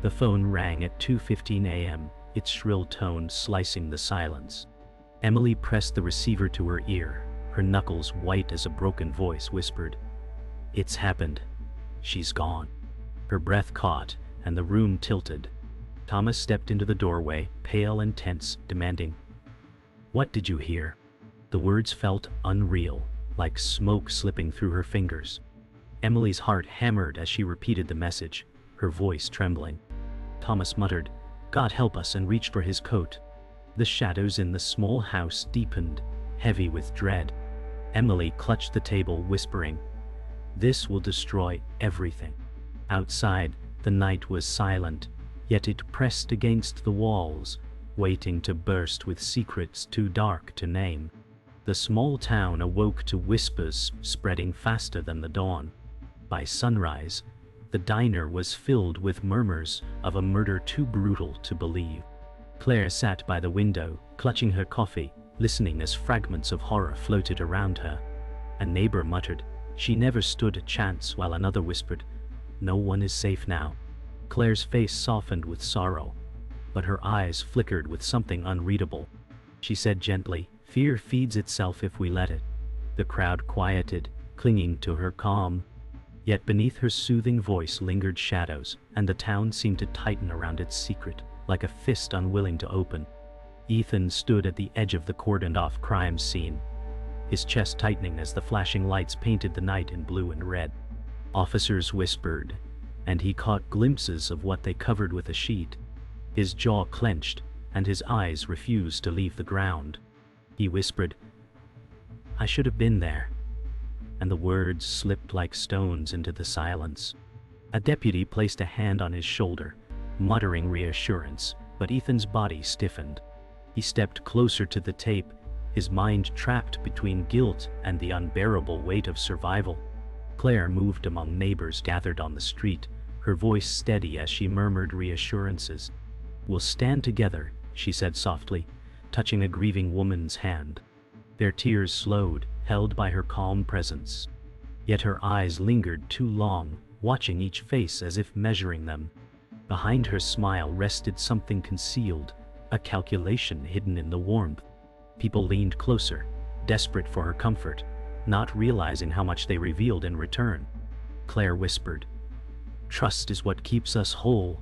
The phone rang at 2:15 a.m., its shrill tone slicing the silence. Emily pressed the receiver to her ear, her knuckles white as a broken voice whispered, "It's happened. She's gone." Her breath caught, and the room tilted. Thomas stepped into the doorway, pale and tense, demanding, "What did you hear?" The words felt unreal, like smoke slipping through her fingers. Emily's heart hammered as she repeated the message, her voice trembling. Thomas muttered, "God help us," and reached for his coat. The shadows in the small house deepened, heavy with dread. Emily clutched the table, whispering, "This will destroy everything." Outside, the night was silent, yet it pressed against the walls, waiting to burst with secrets too dark to name. The small town awoke to whispers spreading faster than the dawn. By sunrise, the diner was filled with murmurs of a murder too brutal to believe. Claire sat by the window, clutching her coffee, listening as fragments of horror floated around her. A neighbor muttered, "She never stood a chance," while another whispered, "No one is safe now." Claire's face softened with sorrow, but her eyes flickered with something unreadable. She said gently, "Fear feeds itself if we let it." The crowd quieted, clinging to her calm. Yet beneath her soothing voice lingered shadows, and the town seemed to tighten around its secret, like a fist unwilling to open. Ethan stood at the edge of the cordoned-off crime scene, his chest tightening as the flashing lights painted the night in blue and red. Officers whispered, and he caught glimpses of what they covered with a sheet. His jaw clenched, and his eyes refused to leave the ground. He whispered, "I should have been there," and the words slipped like stones into the silence. A deputy placed a hand on his shoulder, muttering reassurance, but Ethan's body stiffened. He stepped closer to the tape, his mind trapped between guilt and the unbearable weight of survival. Claire moved among neighbors gathered on the street, her voice steady as she murmured reassurances. "We'll stand together," she said softly, touching a grieving woman's hand. Their tears slowed, held by her calm presence. Yet her eyes lingered too long, watching each face as if measuring them. Behind her smile rested something concealed, a calculation hidden in the warmth. People leaned closer, desperate for her comfort, not realizing how much they revealed in return. Claire whispered, "Trust is what keeps us whole."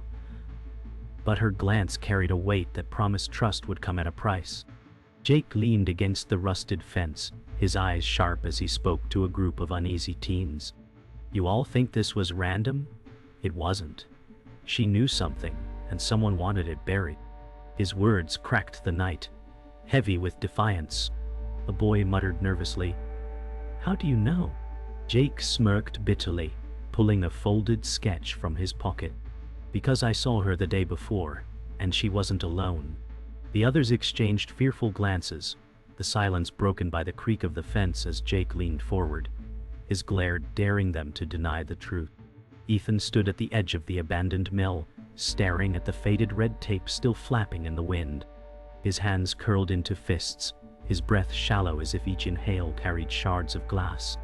But her glance carried a weight that promised trust would come at a price. Jake leaned against the rusted fence, his eyes sharp as he spoke to a group of uneasy teens. "You all think this was random? It wasn't. She knew something, and someone wanted it buried." His words cracked the night, heavy with defiance. A boy muttered nervously, "How do you know?" Jake smirked bitterly, pulling a folded sketch from his pocket. "Because I saw her the day before, and she wasn't alone." The others exchanged fearful glances, the silence broken by the creak of the fence as Jake leaned forward, his glare daring them to deny the truth. Ethan stood at the edge of the abandoned mill, staring at the faded red tape still flapping in the wind. His hands curled into fists, his breath shallow as if each inhale carried shards of glass.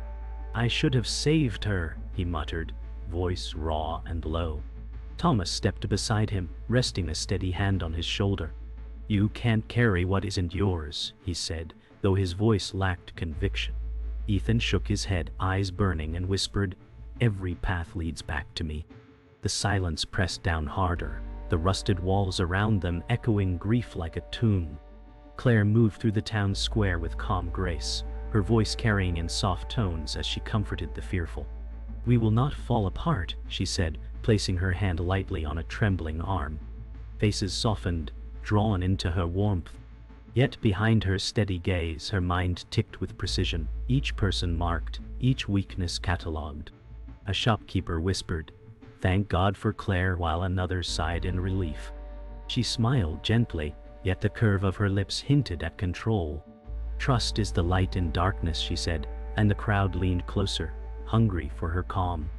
"I should have saved her," he muttered, voice raw and low. Thomas stepped beside him, resting a steady hand on his shoulder. "You can't carry what isn't yours," he said, though his voice lacked conviction. Ethan shook his head, eyes burning, and whispered, "Every path leads back to me." The silence pressed down harder, the rusted walls around them echoing grief like a tomb. Claire moved through the town square with calm grace, her voice carrying in soft tones as she comforted the fearful. "We will not fall apart," she said, placing her hand lightly on a trembling arm. Faces softened, drawn into her warmth. Yet behind her steady gaze, her mind ticked with precision, each person marked, each weakness catalogued. A shopkeeper whispered, "Thank God for Claire," while another sighed in relief. She smiled gently, yet the curve of her lips hinted at control. "Trust is the light in darkness," she said, and the crowd leaned closer, hungry for her calm.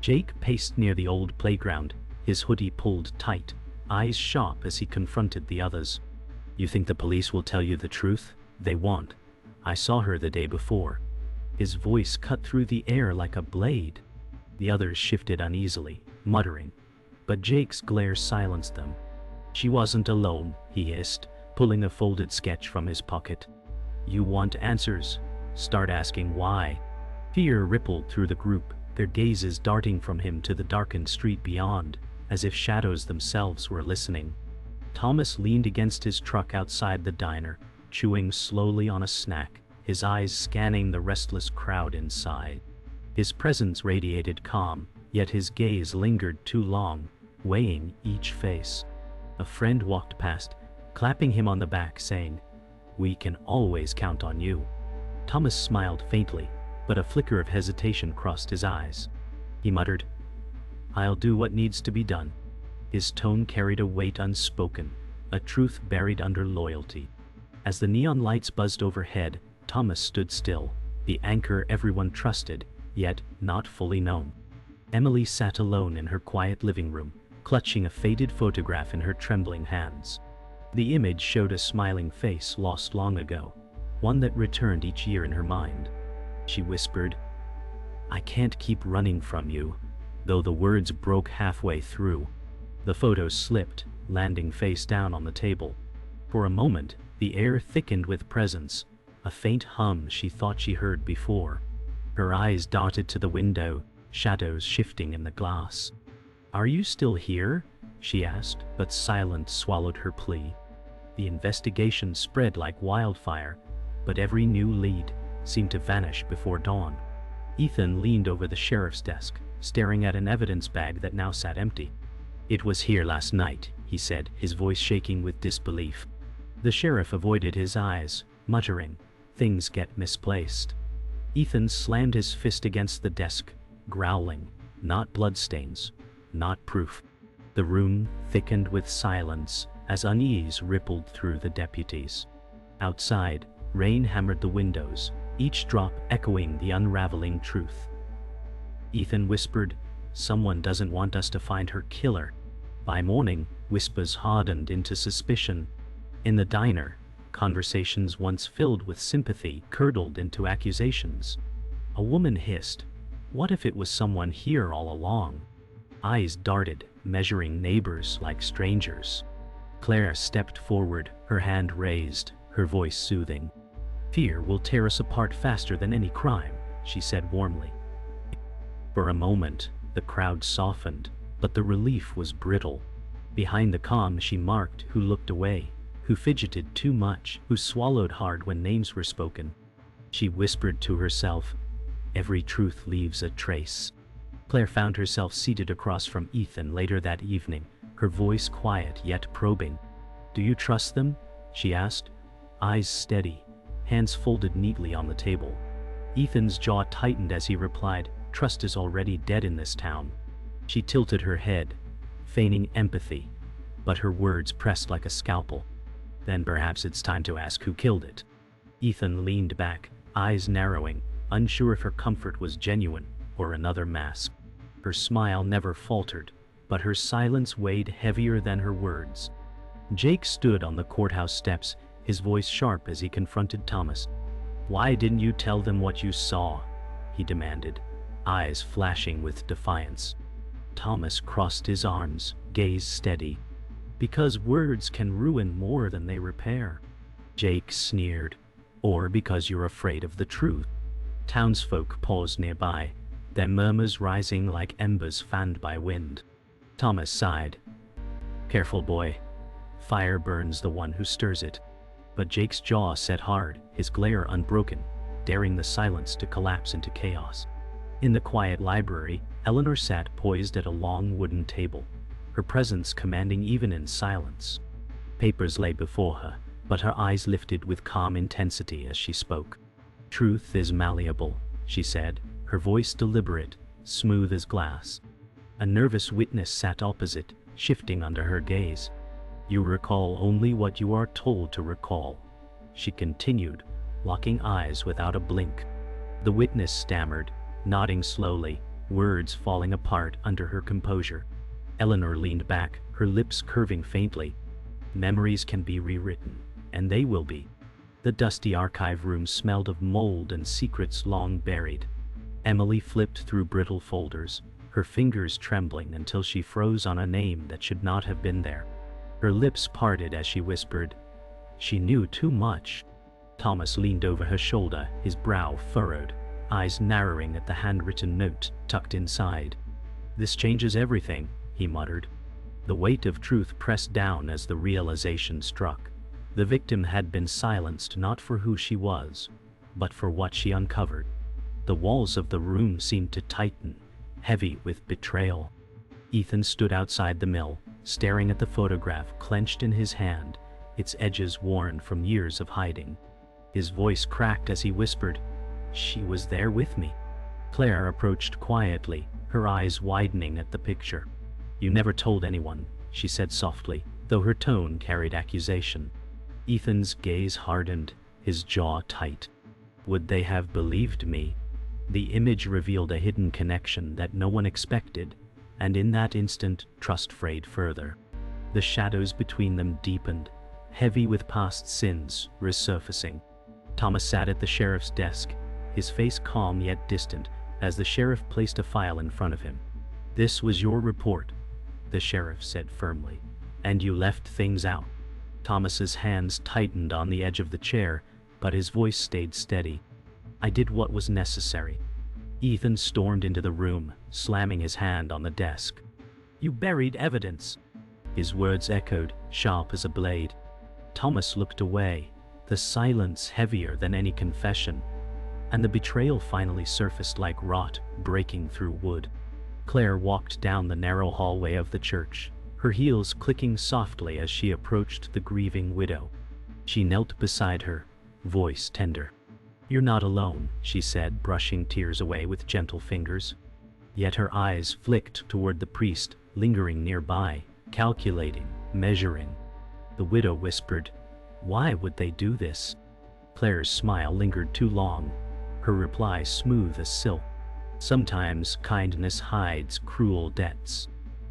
Jake paced near the old playground, his hoodie pulled tight, eyes sharp as he confronted the others. "You think the police will tell you the truth? They won't. I saw her the day before." His voice cut through the air like a blade. The others shifted uneasily, muttering, but Jake's glare silenced them. "She wasn't alone," he hissed, pulling a folded sketch from his pocket. "You want answers? Start asking why." Fear rippled through the group, their gazes darting from him to the darkened street beyond, as if shadows themselves were listening. Thomas leaned against his truck outside the diner, chewing slowly on a snack, his eyes scanning the restless crowd inside. His presence radiated calm, yet his gaze lingered too long, weighing each face. A friend walked past, clapping him on the back, saying, "We can always count on you." Thomas smiled faintly, but a flicker of hesitation crossed his eyes. He muttered, "I'll do what needs to be done." His tone carried a weight unspoken, a truth buried under loyalty. As the neon lights buzzed overhead, Thomas stood still, the anchor everyone trusted, yet not fully known. Emily sat alone in her quiet living room, clutching a faded photograph in her trembling hands. The image showed a smiling face lost long ago, one that returned each year in her mind. She whispered, "I can't keep running from you," though the words broke halfway through. The photo slipped, landing face down on the table. For a moment, the air thickened with presence, a faint hum she thought she heard before. Her eyes darted to the window, shadows shifting in the glass. "Are you still here?" she asked, but silence swallowed her plea. The investigation spread like wildfire, but every new lead seemed to vanish before dawn. Ethan leaned over the sheriff's desk, staring at an evidence bag that now sat empty. "It was here last night," he said, his voice shaking with disbelief. The sheriff avoided his eyes, muttering, "Things get misplaced." Ethan slammed his fist against the desk, growling, "Not bloodstains, not proof." The room thickened with silence as unease rippled through the deputies. Outside, rain hammered the windows, each drop echoing the unraveling truth. Ethan whispered, "Someone doesn't want us to find her killer." By morning, whispers hardened into suspicion. In the diner, conversations once filled with sympathy curdled into accusations. A woman hissed, "What if it was someone here all along?" Eyes darted, measuring neighbors like strangers. Claire stepped forward, her hand raised, her voice soothing. "Fear will tear us apart faster than any crime," she said warmly. For a moment, the crowd softened, but the relief was brittle. Behind the calm she marked who looked away, who fidgeted too much, who swallowed hard when names were spoken. She whispered to herself, "Every truth leaves a trace." Claire found herself seated across from Ethan later that evening, her voice quiet yet probing. "Do you trust them?" she asked, eyes steady, hands folded neatly on the table. Ethan's jaw tightened as he replied, "Trust is already dead in this town." She tilted her head, feigning empathy, but her words pressed like a scalpel. "Then perhaps it's time to ask who killed it." Ethan leaned back, eyes narrowing, unsure if her comfort was genuine or another mask. Her smile never faltered, but her silence weighed heavier than her words. Jake stood on the courthouse steps, his voice sharp as he confronted Thomas. "Why didn't you tell them what you saw?" he demanded, eyes flashing with defiance. Thomas crossed his arms, gaze steady. "Because words can ruin more than they repair." Jake sneered. "Or because you're afraid of the truth." Townsfolk paused nearby, their murmurs rising like embers fanned by wind. Thomas sighed. "Careful, boy. Fire burns the one who stirs it." But Jake's jaw set hard, his glare unbroken, daring the silence to collapse into chaos. In the quiet library, Eleanor sat poised at a long wooden table, her presence commanding even in silence. Papers lay before her, but her eyes lifted with calm intensity as she spoke. "Truth is malleable," she said, her voice deliberate, smooth as glass. A nervous witness sat opposite, shifting under her gaze. "You recall only what you are told to recall," she continued, locking eyes without a blink. The witness stammered, nodding slowly, words falling apart under her composure. Eleanor leaned back, her lips curving faintly. "Memories can be rewritten, and they will be." The dusty archive room smelled of mold and secrets long buried. Emily flipped through brittle folders, her fingers trembling until she froze on a name that should not have been there. Her lips parted as she whispered, "She knew too much." Thomas leaned over her shoulder, his brow furrowed, eyes narrowing at the handwritten note tucked inside. "This changes everything," he muttered. The weight of truth pressed down as the realization struck. The victim had been silenced not for who she was, but for what she uncovered. The walls of the room seemed to tighten, heavy with betrayal. Ethan stood outside the mill, staring at the photograph clenched in his hand, its edges worn from years of hiding. His voice cracked as he whispered, "She was there with me." Claire approached quietly, her eyes widening at the picture. "You never told anyone," she said softly, though her tone carried accusation. Ethan's gaze hardened, his jaw tight. Would they have believed me? The image revealed a hidden connection that no one expected, and in that instant, trust frayed further. The shadows between them deepened, heavy with past sins resurfacing. Thomas sat at the sheriff's desk, his face calm yet distant, as the sheriff placed a file in front of him. "This was your report," the sheriff said firmly, "and you left things out." Thomas's hands tightened on the edge of the chair, but his voice stayed steady. "I did what was necessary." Ethan stormed into the room, slamming his hand on the desk. "You buried evidence." His words echoed, sharp as a blade. Thomas looked away, the silence heavier than any confession, and the betrayal finally surfaced like rot breaking through wood. Claire walked down the narrow hallway of the church, her heels clicking softly as she approached the grieving widow. She knelt beside her, voice tender. "You're not alone," she said, brushing tears away with gentle fingers. Yet her eyes flicked toward the priest, lingering nearby, calculating, measuring. The widow whispered, "Why would they do this?" Claire's smile lingered too long, her reply smooth as silk. "Sometimes kindness hides cruel debts."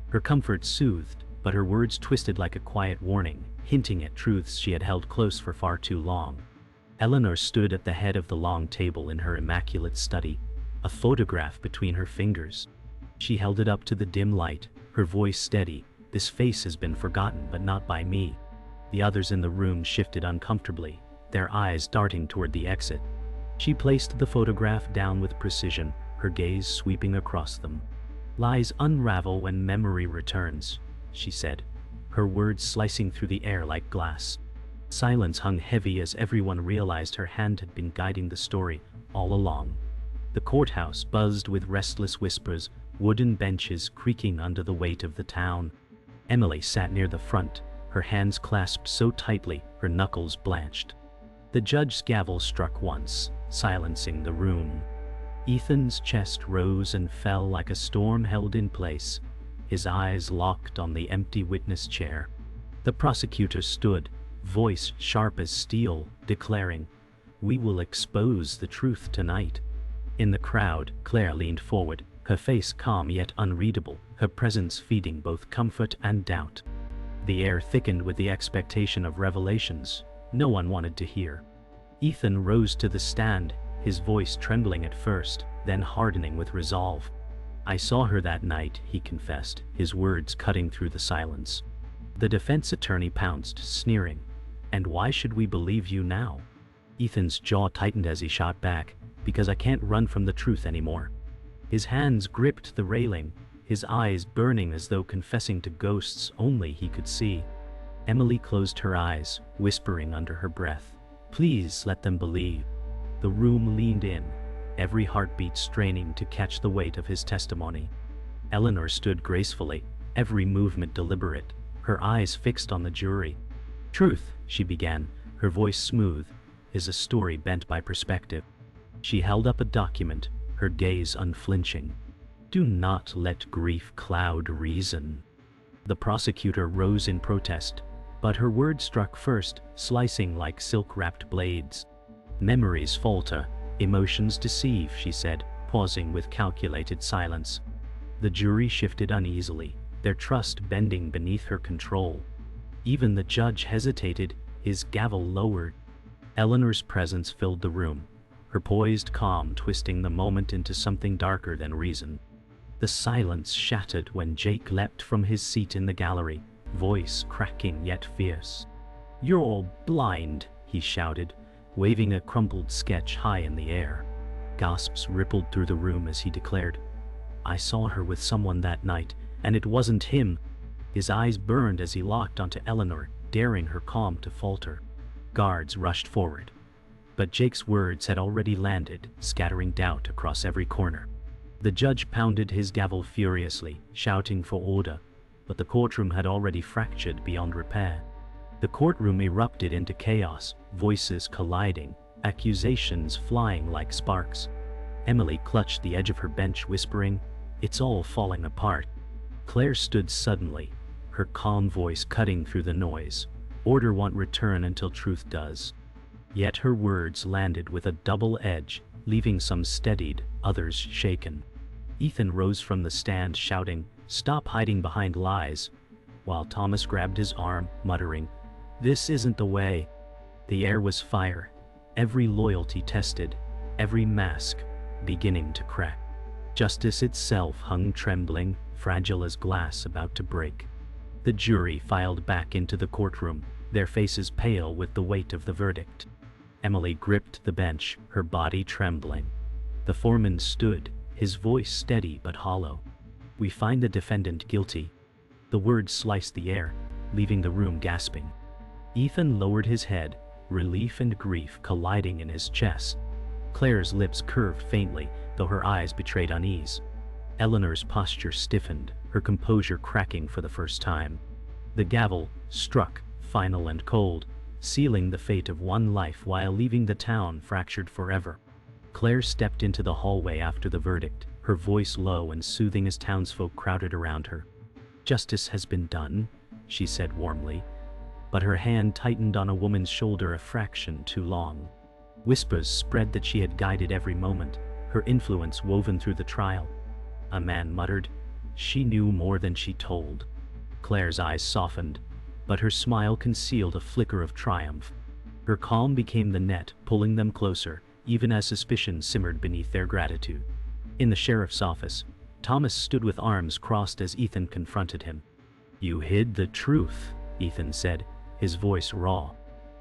Her comfort soothed, but her words twisted like a quiet warning, hinting at truths she had held close for far too long. Eleanor stood at the head of the long table in her immaculate study, a photograph between her fingers. She held it up to the dim light, her voice steady. "This face has been forgotten, but not by me." The others in the room shifted uncomfortably, their eyes darting toward the exit. She placed the photograph down with precision, her gaze sweeping across them. "Lies unravel when memory returns," she said, her words slicing through the air like glass. Silence hung heavy as everyone realized her hand had been guiding the story all along. The courthouse buzzed with restless whispers, wooden benches creaking under the weight of the town. Emily sat near the front, her hands clasped so tightly her knuckles blanched. The judge's gavel struck once, silencing the room. Ethan's chest rose and fell like a storm held in place, his eyes locked on the empty witness chair. The prosecutor stood, voice sharp as steel, declaring, "We will expose the truth tonight." In the crowd, Claire leaned forward, her face calm yet unreadable, her presence feeding both comfort and doubt. The air thickened with the expectation of revelations no one wanted to hear. Ethan rose to the stand, his voice trembling at first, then hardening with resolve. "I saw her that night," he confessed, his words cutting through the silence. The defense attorney pounced, sneering. "And why should we believe you now?" Ethan's jaw tightened as he shot back, "Because I can't run from the truth anymore." His hands gripped the railing, his eyes burning as though confessing to ghosts only he could see. Emily closed her eyes, whispering under her breath, "Please let them believe." The room leaned in, every heartbeat straining to catch the weight of his testimony. Eleanor stood gracefully, every movement deliberate, her eyes fixed on the jury. "Truth," she began, her voice smooth, "is a story bent by perspective." She held up a document, her gaze unflinching. "Do not let grief cloud reason." The prosecutor rose in protest, but her words struck first, slicing like silk-wrapped blades. "Memories falter, emotions deceive," she said, pausing with calculated silence. The jury shifted uneasily, their trust bending beneath her control. Even the judge hesitated, his gavel lowered. Eleanor's presence filled the room, her poised calm twisting the moment into something darker than reason. The silence shattered when Jake leapt from his seat in the gallery, voice cracking yet fierce. "You're all blind," he shouted, waving a crumpled sketch high in the air. Gasps rippled through the room as he declared, "I saw her with someone that night, and it wasn't him." His eyes burned as he locked onto Eleanor, daring her calm to falter. Guards rushed forward. But Jake's words had already landed, scattering doubt across every corner. The judge pounded his gavel furiously, shouting for order, but the courtroom had already fractured beyond repair. The courtroom erupted into chaos, voices colliding, accusations flying like sparks. Emily clutched the edge of her bench, whispering, "It's all falling apart." Claire stood suddenly, her calm voice cutting through the noise. "Order won't return until truth does." Yet her words landed with a double edge, leaving some steadied, others shaken. Ethan rose from the stand shouting, "Stop hiding behind lies," while Thomas grabbed his arm, muttering, "This isn't the way." The air was fire, every loyalty tested, every mask beginning to crack. Justice itself hung trembling, fragile as glass about to break. The jury filed back into the courtroom, their faces pale with the weight of the verdict. Emily gripped the bench, her body trembling. The foreman stood, his voice steady but hollow. "We find the defendant guilty." The words sliced the air, leaving the room gasping. Ethan lowered his head, relief and grief colliding in his chest. Claire's lips curved faintly, though her eyes betrayed unease. Eleanor's posture stiffened, her composure cracking for the first time. The gavel struck, final and cold, sealing the fate of one life while leaving the town fractured forever. Claire stepped into the hallway after the verdict, her voice low and soothing as townsfolk crowded around her. "Justice has been done," she said warmly, but her hand tightened on a woman's shoulder a fraction too long. Whispers spread that she had guided every moment, her influence woven through the trial. A man muttered, "She knew more than she told." Claire's eyes softened, but her smile concealed a flicker of triumph. Her calm became the net, pulling them closer, even as suspicion simmered beneath their gratitude. In the sheriff's office, Thomas stood with arms crossed as Ethan confronted him. "You hid the truth," Ethan said, his voice raw.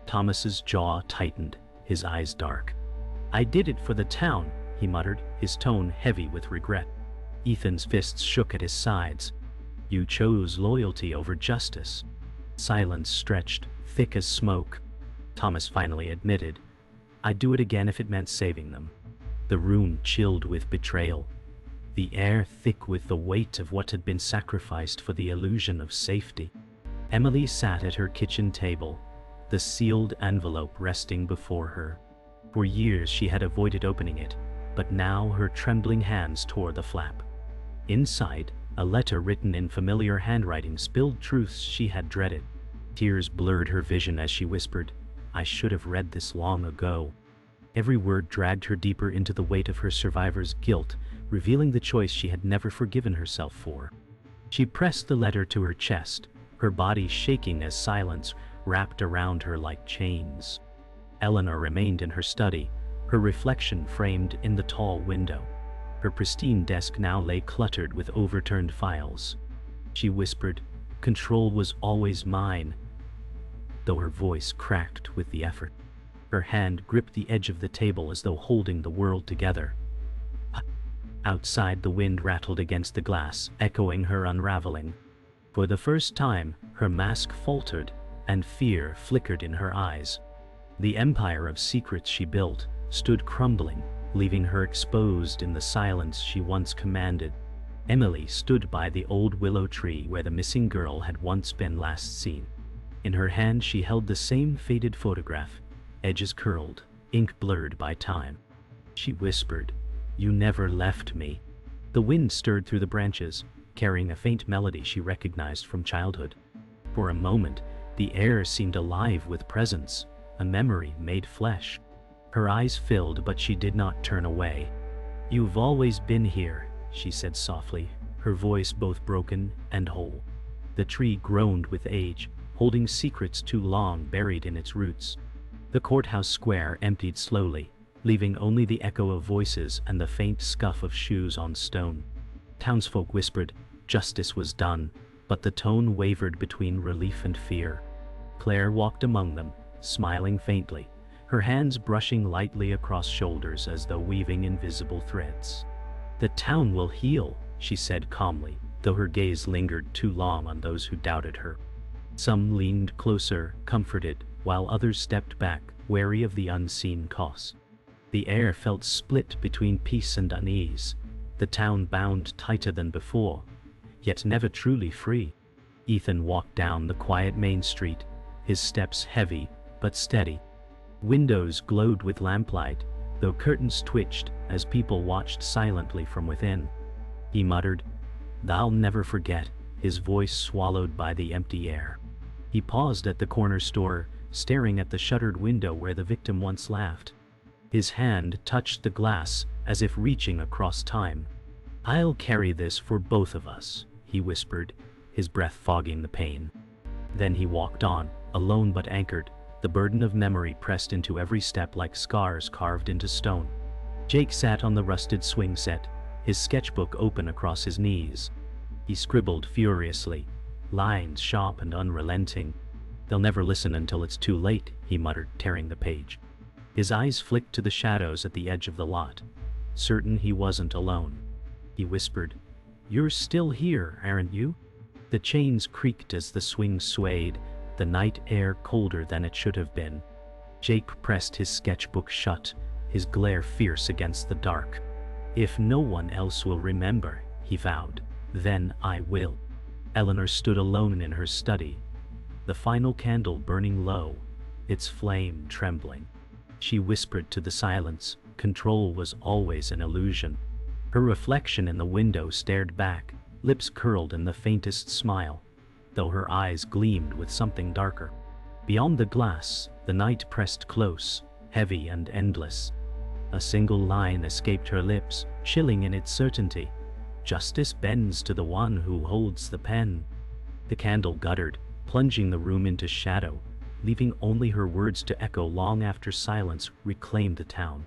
Thomas's jaw tightened, his eyes dark. "I did it for the town," he muttered, his tone heavy with regret. Ethan's fists shook at his sides. "You chose loyalty over justice." Silence stretched, thick as smoke. Thomas finally admitted, "I'd do it again if it meant saving them." The room chilled with betrayal, the air thick with the weight of what had been sacrificed for the illusion of safety. Emily sat at her kitchen table, the sealed envelope resting before her. For years she had avoided opening it, but now her trembling hands tore the flap. Inside, a letter written in familiar handwriting spilled truths she had dreaded. Tears blurred her vision as she whispered, "I should have read this long ago." Every word dragged her deeper into the weight of her survivor's guilt, revealing the choice she had never forgiven herself for. She pressed the letter to her chest, her body shaking as silence wrapped around her like chains. Eleanor remained in her study, her reflection framed in the tall window. Her pristine desk now lay cluttered with overturned files. She whispered, "Control was always mine," though her voice cracked with the effort. Her hand gripped the edge of the table as though holding the world together. Outside, the wind rattled against the glass, echoing her unraveling. For the first time, her mask faltered, and fear flickered in her eyes. The empire of secrets she built stood crumbling, leaving her exposed in the silence she once commanded. Emily stood by the old willow tree where the missing girl had once been last seen. In her hand she held the same faded photograph, edges curled, ink blurred by time. She whispered, "You never left me." The wind stirred through the branches, carrying a faint melody she recognized from childhood. For a moment, the air seemed alive with presence, a memory made flesh. Her eyes filled, but she did not turn away. "You've always been here," she said softly, her voice both broken and whole. The tree groaned with age, holding secrets too long buried in its roots. The courthouse square emptied slowly, leaving only the echo of voices and the faint scuff of shoes on stone. Townsfolk whispered, justice was done, but the tone wavered between relief and fear. Claire walked among them, smiling faintly, her hands brushing lightly across shoulders as though weaving invisible threads. The town will heal, she said calmly, though her gaze lingered too long on those who doubted her. Some leaned closer, comforted, while others stepped back, wary of the unseen cost. The air felt split between peace and unease, the town bound tighter than before, yet never truly free. Ethan walked down the quiet main street, his steps heavy but steady. Windows glowed with lamplight, though curtains twitched as people watched silently from within. He muttered, "Thou'll never forget," his voice swallowed by the empty air. He paused at the corner store, staring at the shuttered window where the victim once laughed. His hand touched the glass, as if reaching across time. "I'll carry this for both of us," he whispered, his breath fogging the pain. Then he walked on, alone but anchored, the burden of memory pressed into every step like scars carved into stone. Jake sat on the rusted swing set, his sketchbook open across his knees. He scribbled furiously, lines sharp and unrelenting. "They'll never listen until it's too late," he muttered, tearing the page. His eyes flicked to the shadows at the edge of the lot. Certain he wasn't alone. He whispered, "You're still here, aren't you?" The chains creaked as the swing swayed, the night air colder than it should have been. Jake pressed his sketchbook shut, his glare fierce against the dark. "If no one else will remember," he vowed, "then I will." Eleanor stood alone in her study, the final candle burning low, its flame trembling. She whispered to the silence, control was always an illusion. Her reflection in the window stared back, lips curled in the faintest smile, though her eyes gleamed with something darker. Beyond the glass, the night pressed close, heavy and endless. A single line escaped her lips, chilling in its certainty. "Justice bends to the one who holds the pen." The candle guttered, plunging the room into shadow, leaving only her words to echo long after silence reclaimed the town.